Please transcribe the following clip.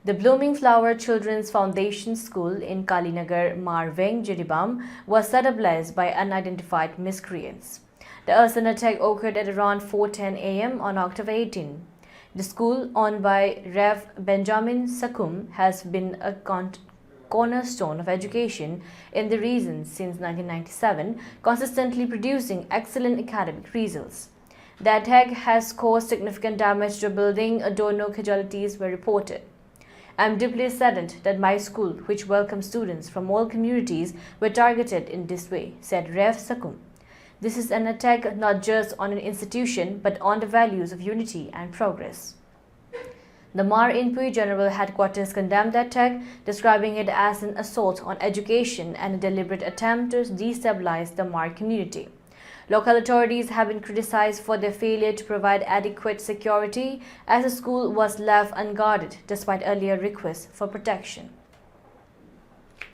The Blooming Flower Children's Foundation School in Kalinagar, Marveng, Jiribam was set ablaze by unidentified miscreants. The arson attack occurred at around 4:10 a.m. on October 18. The school, owned by Rev. Benjamin Sakum, has been a cornerstone of education in the region since 1997, consistently producing excellent academic results. The attack has caused significant damage to a building, though no casualties were reported. I am deeply saddened that my school, which welcomes students from all communities, were targeted in this way, said Rev. Sakum. This is an attack not just on an institution, but on the values of unity and progress. The Manipur General Headquarters condemned the attack, describing it as an assault on education and a deliberate attempt to destabilize the Mar community. Local authorities have been criticized for their failure to provide adequate security, as the school was left unguarded despite earlier requests for protection.